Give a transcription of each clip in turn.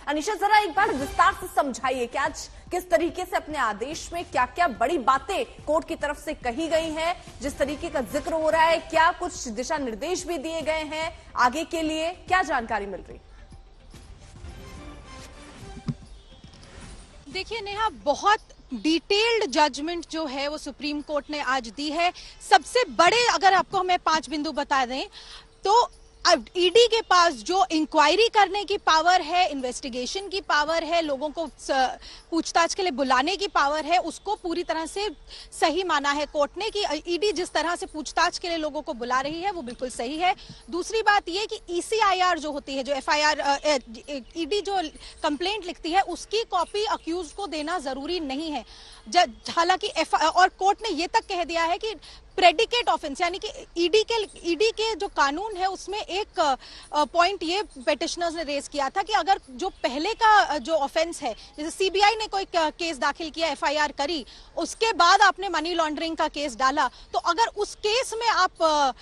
अनीशा, जरा एक बार विस्तार से समझाइए कि आज किस तरीके से अपने आदेश में क्या क्या बड़ी बातें कोर्ट की तरफ से कही गई हैं, जिस तरीके का जिक्र हो रहा है, क्या कुछ दिशा निर्देश भी दिए गए हैं आगे के लिए, क्या जानकारी मिल रही? देखिए नेहा, बहुत डिटेल्ड जजमेंट जो है वो सुप्रीम कोर्ट ने आज दी है। सबसे बड़े अगर आपको हमें 5 बिंदु बता दें तो अब ईडी के पास जो इंक्वायरी करने की पावर है, इन्वेस्टिगेशन की पावर है, लोगों को पूछताछ के लिए बुलाने की पावर है, उसको पूरी तरह से सही माना है कोर्ट ने कि ईडी जिस तरह से पूछताछ के लिए लोगों को बुला रही है वो बिल्कुल सही है। दूसरी बात ये कि ईसीआईआर जो होती है, जो एफआईआर ईडी जो कंप्लेंट लिखती है उसकी कॉपी अक्यूज को देना जरूरी नहीं है। हालांकि और कोर्ट ने ये तक कह दिया है कि प्रेडिकेट ऑफेंस यानी कि ईडी के जो कानून है उसमें एक पॉइंट ये पेटिशनर्स ने रेज किया था कि अगर जो पहले का जो ऑफेंस है, जैसे सीबीआई ने कोई केस दाखिल किया, एफआईआर करी, उसके बाद आपने मनी लॉन्ड्रिंग का केस डाला, तो अगर उस केस में आप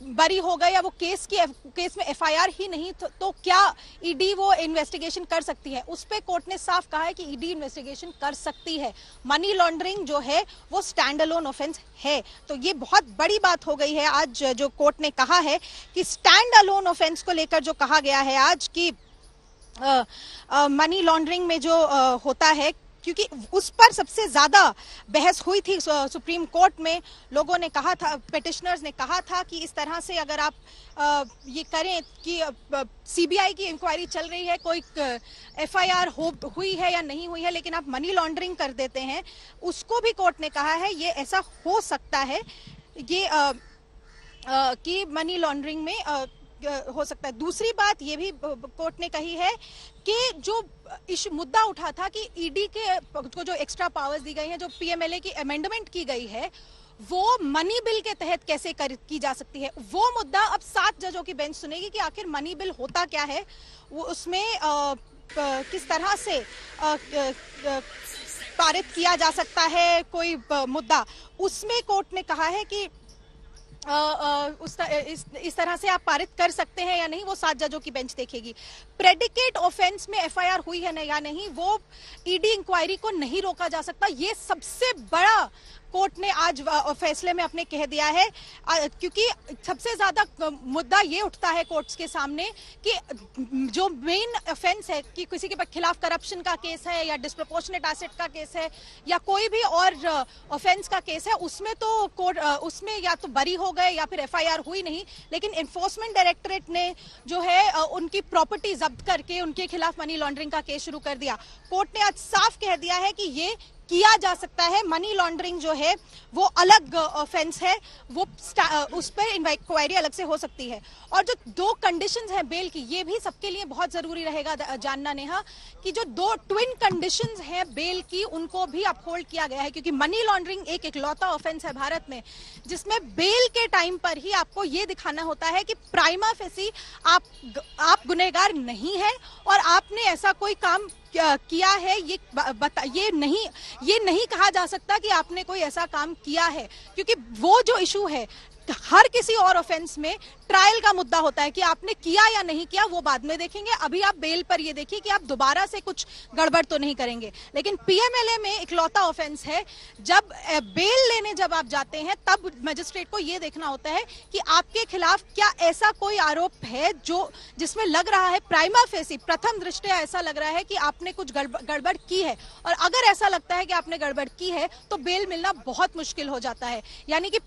बरी हो गए या वो केस में एफआईआर ही नहीं तो क्या ईडी वो इन्वेस्टिगेशन कर सकती है? उस पे कोर्ट ने साफ कहा है कि ईडी इन्वेस्टिगेशन कर सकती है। मनी लॉन्ड्रिंग जो है वो स्टैंड अलोन ऑफेंस है। तो ये बहुत बड़ी बात हो गई है आज जो कोर्ट ने कहा है कि स्टैंड अलोन ऑफेंस को लेकर जो कहा गया है आज कि मनी लॉन्ड्रिंग में जो होता है, क्योंकि उस पर सबसे ज्यादा बहस हुई थी सुप्रीम कोर्ट में। लोगों ने कहा था, पेटिशनर्स ने कहा था कि इस तरह से अगर आप ये करें कि सीबीआई की इंक्वायरी चल रही है, कोई एफआईआर हुई है या नहीं हुई है, लेकिन आप मनी लॉन्ड्रिंग कर देते हैं, उसको भी कोर्ट ने कहा है ये ऐसा हो सकता है ये कि मनी लॉन्ड्रिंग में हो सकता है। दूसरी बात ये भी कोर्ट ने कही है कि जो मुद्दा उठा था कि ईडी को जो एक्स्ट्रा पावर्स दी गई हैं, जो पीएमएलए की अमेंडमेंट की गई है, वो मनी बिल के तहत कैसे की जा सकती है, वो मुद्दा अब 7 जजों की बेंच सुनेगी कि आखिर मनी बिल होता क्या है, वो उसमें किस तरह से पारित किया जा सकता है कोई मुद्दा। उसमें कोर्ट ने कहा है कि इस तरह से आप पारित कर सकते हैं या नहीं, वो 7 जजों की बेंच देखेगी। प्रेडिकेट ऑफेंस में एफआईआर हुई है या नहीं, वो ईडी इंक्वायरी को नहीं रोका जा सकता। ये सबसे बड़ा कोर्ट ने आज फैसले में अपने कह दिया है, क्योंकि सबसे ज्यादा मुद्दा ये उठता है कोर्ट्स के सामने कि जो मेन ऑफेंस है कि किसी के खिलाफ करप्शन का केस है या डिस्प्रोपोर्शनेट एसेट का केस है या कोई भी और ऑफेंस का केस है, उसमें तो कोर्ट उसमें या तो बरी हो गए या फिर एफआईआर हुई नहीं, लेकिन एनफोर्समेंट डायरेक्टरेट ने जो है उनकी प्रॉपर्टी जब्त करके उनके खिलाफ मनी लॉन्ड्रिंग का केस शुरू कर दिया। कोर्ट ने आज साफ कह दिया है कि ये किया जा सकता है। मनी लॉन्ड्रिंग जो है वो अलग ऑफेंस है, वो उस पर इंक्वायरी अलग से हो सकती है। और जो 2 कंडीशंस हैं बेल की, ये भी सबके लिए बहुत जरूरी रहेगा जानना नेहा, कि जो 2 ट्विन कंडीशंस हैं बेल की, उनको भी अपहोल्ड किया गया है, क्योंकि मनी लॉन्ड्रिंग एक इकलौता ऑफेंस है भारत में जिसमें बेल के टाइम पर ही आपको ये दिखाना होता है कि प्राइमा फेसी आप गुनहगार नहीं है और आपने ऐसा कोई काम किया है, ये नहीं कहा जा सकता कि आपने कोई ऐसा काम किया है, क्योंकि वो जो इशू है हर किसी और ऑफेंस में ट्रायल का मुद्दा होता है कि आपने किया या नहीं किया, वो बाद में देखेंगे। अभी आप बेल पर ये देखिए कि आप दोबारा से कुछ गड़बड़ तो नहीं करेंगे। लेकिन पीएमएलए में इकलौता ऑफेंस है, जब बेल लेने जब आप जाते हैं तब मजिस्ट्रेट को ये देखना होता है कि आपके खिलाफ क्या ऐसा कोई आरोप है जो जिसमें लग रहा है प्राइमा फेसी, प्रथम दृष्टया ऐसा लग रहा है कि आपने कुछ गड़बड़ की है, और अगर ऐसा लगता है कि आपने गड़बड़ की है तो बेल मिलना बहुत मुश्किल हो जाता है। यानी कि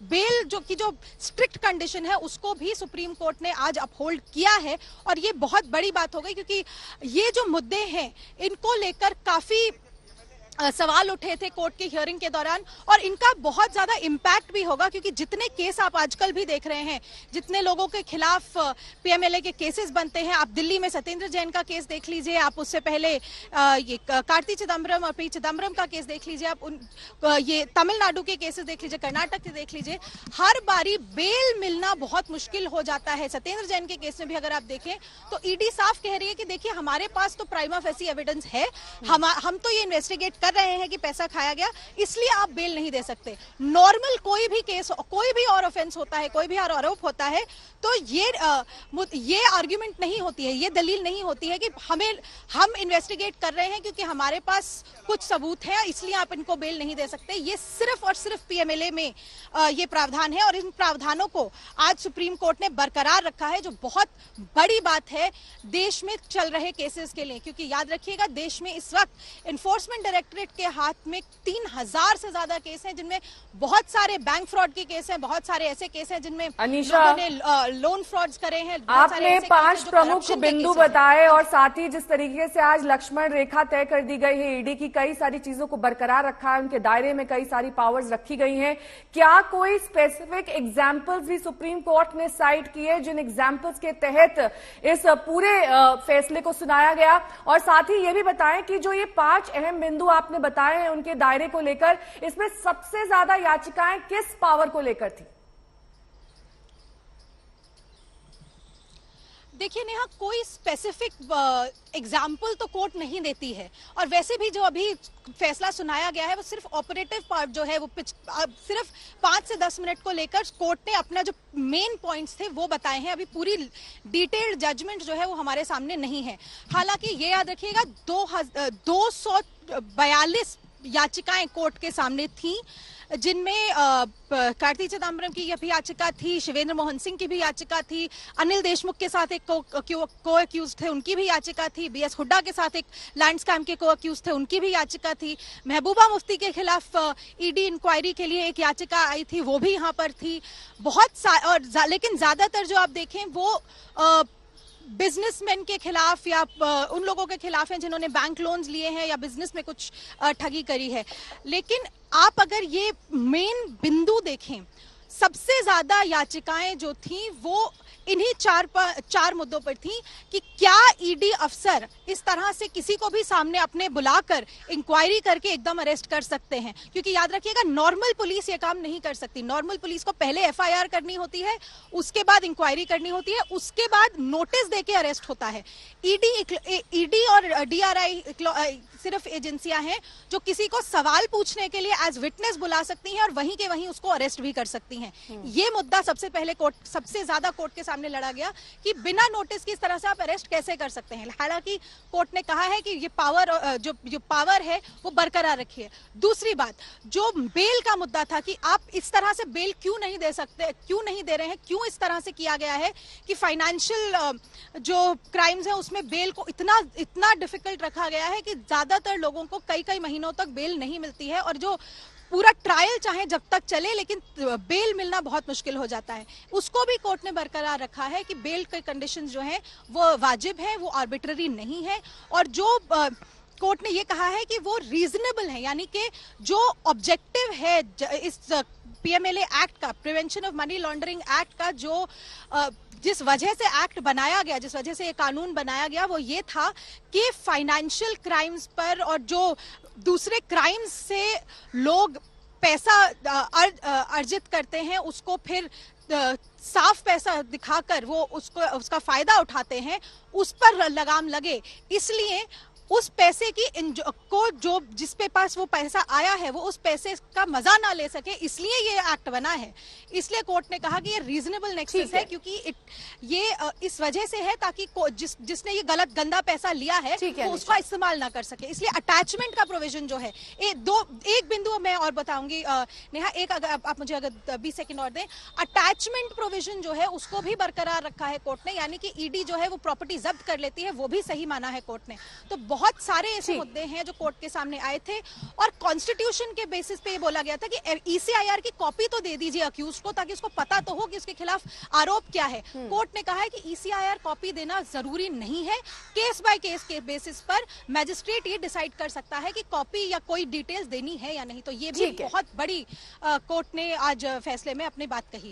बेल जो स्ट्रिक्ट कंडीशन है उसको भी सुप्रीम कोर्ट ने आज अपहोल्ड किया है, और ये बहुत बड़ी बात हो गई, क्योंकि ये जो मुद्दे हैं इनको लेकर काफी सवाल उठे थे कोर्ट की हियरिंग के दौरान, और इनका बहुत ज्यादा इम्पैक्ट भी होगा, क्योंकि जितने केस आप आजकल भी देख रहे हैं, जितने लोगों के खिलाफ पीएमएलए के केसेस बनते हैं, आप दिल्ली में सत्येंद्र जैन का केस देख लीजिए, आप उससे पहले ये कार्ति चिदम्बरम और पी चिदम्बरम का केस देख लीजिए, आप ये तमिलनाडु के केसेस देख लीजिए, कर्नाटक के देख लीजिए, हर बारी बेल मिलना बहुत मुश्किल हो जाता है। सत्येंद्र जैन के केस में भी अगर आप देखें तो ईडी साफ कह रही है कि देखिए हमारे पास तो प्राइमा फेसी एविडेंस है, हम तो ये इन्वेस्टिगेट कर रहे हैं कि पैसा खाया गया, इसलिए आप बेल नहीं दे सकते। नॉर्मल कोई भी केस, कोई भी और ऑफेंस होता है, कोई भी और आरोप होता है, तो ये आर्ग्यूमेंट नहीं होती है, ये दलील नहीं होती है कि हम इन्वेस्टिगेट कर रहे हैं क्योंकि हमारे पास कुछ सबूत है, इसलिए आप इनको बेल नहीं दे सकते। ये सिर्फ और सिर्फ पीएमएलए में ये प्रावधान है और इन प्रावधानों को आज सुप्रीम कोर्ट ने बरकरार रखा है, जो बहुत बड़ी बात है देश में चल रहे केसेस के लिए। क्योंकि याद रखिएगा, देश में इस वक्त एनफोर्समेंट डायरेक्टरेट के हाथ में 3000 से ज्यादा केस हैं, जिनमें बहुत सारे बैंक फ्रॉड के केस हैं, बहुत सारे ऐसे केस हैं जिनमें लोगों ने लोन फ्रॉड्स करे हैं। आपने 5 प्रमुख बिंदु बताए और साथ ही जिस तरीके से आज लक्ष्मण रेखा तय कर दी गई है, ईडी की कई सारी चीजों को बरकरार रखा है, उनके दायरे में कई सारी पावर्स रखी गई हैं। क्या कोई स्पेसिफिक एग्जाम्पल्स भी सुप्रीम कोर्ट ने साइट किए जिन एग्जाम्पल्स के तहत इस पूरे फैसले को सुनाया गया? और साथ ही ये भी बताएं कि जो ये 5 अहम बिंदु आपने बताए हैं उनके दायरे को लेकर, इसमें सबसे ज्यादा याचिकाएं किस पावर को लेकर थी? देखिए नेहा, कोई स्पेसिफिक एग्जाम्पल तो कोर्ट नहीं देती है, और वैसे भी जो अभी फैसला सुनाया गया है वो सिर्फ ऑपरेटिव पार्ट जो है वो सिर्फ 5 से 10 मिनट को लेकर कोर्ट ने अपना जो मेन पॉइंट्स थे वो बताए हैं। अभी पूरी डिटेल्ड जजमेंट जो है वो हमारे सामने नहीं है। हालांकि ये याद रखिएगा, 242 याचिकाएं कोर्ट के सामने थी, जिनमें कार्ति चिदम्बरम की भी याचिका थी, शिवेंद्र मोहन सिंह की भी याचिका थी, अनिल देशमुख के साथ एक को अक्यूज थे, उनकी भी याचिका थी, बीएस हुड्डा के साथ एक लैंड स्कैम के को अक्यूज थे, उनकी भी याचिका थी, महबूबा मुफ्ती के खिलाफ ईडी इंक्वायरी के लिए एक याचिका आई थी, वो भी यहाँ पर थी। लेकिन ज्यादातर जो आप देखें वो बिजनेसमैन के खिलाफ या उन लोगों के खिलाफ हैं जिन्होंने बैंक लोन्स लिए हैं या बिजनेस में कुछ ठगी करी है। लेकिन आप अगर ये मेन बिंदु देखें, सबसे ज्यादा याचिकाएं जो थी वो इन्हीं चार मुद्दों पर थी कि क्या ईडी अफसर इस तरह से किसी को भी सामने अपने बुलाकर इंक्वायरी करके एकदम अरेस्ट कर सकते हैं। क्योंकि याद रखिएगा, नॉर्मल पुलिस ये काम नहीं कर सकती। नॉर्मल पुलिस को पहले एफआईआर करनी होती है, उसके बाद इंक्वायरी करनी होती है, उसके बाद नोटिस देके अरेस्ट होता है। ईडी और डीआरआई सिर्फ एजेंसियां हैं जो किसी को सवाल पूछने के लिए एज विटनेस बुला सकती हैं और वहीं के वहीं उसको अरेस्ट भी कर सकती हैं। ये मुद्दा सबसे पहले सबसे ज्यादा कोर्ट के सामने लड़ा गया कि बिना नोटिस की इस तरह से आप अरेस्ट कैसे कर सकते हैं। हालांकि कोर्ट ने कहा है कि ये जो पावर है वो बरकरार रखी है। दूसरी बात, जो बेल का मुद्दा था कि आप इस तरह से बेल क्यों नहीं दे सकते, क्यों नहीं दे रहे हैं, क्यों इस तरह से किया गया है कि फाइनेंशियल जो क्राइम्स है उसमें बेल को इतना डिफिकल्ट रखा गया है कि ज्यादातर लोगों को कई महीनों तक बेल नहीं मिलती है, और जो पूरा ट्रायल चाहे जब तक चले लेकिन बेल मिलना बहुत मुश्किल हो जाता है। उसको भी कोर्ट ने बरकरार रखा है कि बेल के कंडीशंस जो हैं वो वाजिब है, वो आर्बिट्ररी नहीं है, और जो कोर्ट ने ये कहा है कि वो रीजनेबल है, यानी कि जो ऑब्जेक्टिव है इस पीएमएलए एक्ट का, prevention of money laundering act का, जो जिस वजह से एक्ट बनाया गया, जिस वजह से ये कानून बनाया गया, वो ये था कि फाइनेंशियल क्राइम्स पर और जो दूसरे क्राइम्स से लोग पैसा अर्जित करते हैं उसको फिर साफ पैसा दिखाकर वो उसका फायदा उठाते हैं, उस पर लगाम लगे। इसलिए उस पैसे की जो जिसके पास वो पैसा आया है वो उस पैसे का मजा ना ले सके, इसलिए ये एक्ट बना है। इसलिए कोर्ट ने कहा कि ये रीजनेबल नेक्सस है, क्योंकि ये इस वजह से है ताकि जिसने ये गंदा पैसा लिया है वो उसका इस्तेमाल ना कर सके। इसलिए अटैचमेंट का प्रोविजन जो है, एक बिंदु मैं और बताऊंगी नेहा, एक अगर आप मुझे अगर 20 सेकंड और दें। अटैचमेंट प्रोविजन जो है उसको भी बरकरार रखा है कोर्ट ने, यानी कि ईडी जो है वो प्रॉपर्टी जब्त कर लेती है, वो भी सही माना है कोर्ट ने। तो बहुत सारे ऐसे मुद्दे हैं जो कोर्ट के सामने आए थे, और कॉन्स्टिट्यूशन के बेसिस पे ये बोला गया था कि ईसीआईआर की कॉपी तो दे दीजिए अक्यूज को, ताकि उसको पता तो हो कि उसके खिलाफ आरोप क्या है। कोर्ट ने कहा है कि ईसीआईआर कॉपी देना जरूरी नहीं है, केस बाय केस के बेसिस पर मैजिस्ट्रेट ये डिसाइड कर सकता है कि कॉपी या कोई डिटेल्स देनी है या नहीं। तो ये भी बहुत बड़ी कोर्ट ने आज फैसले में अपनी बात कही।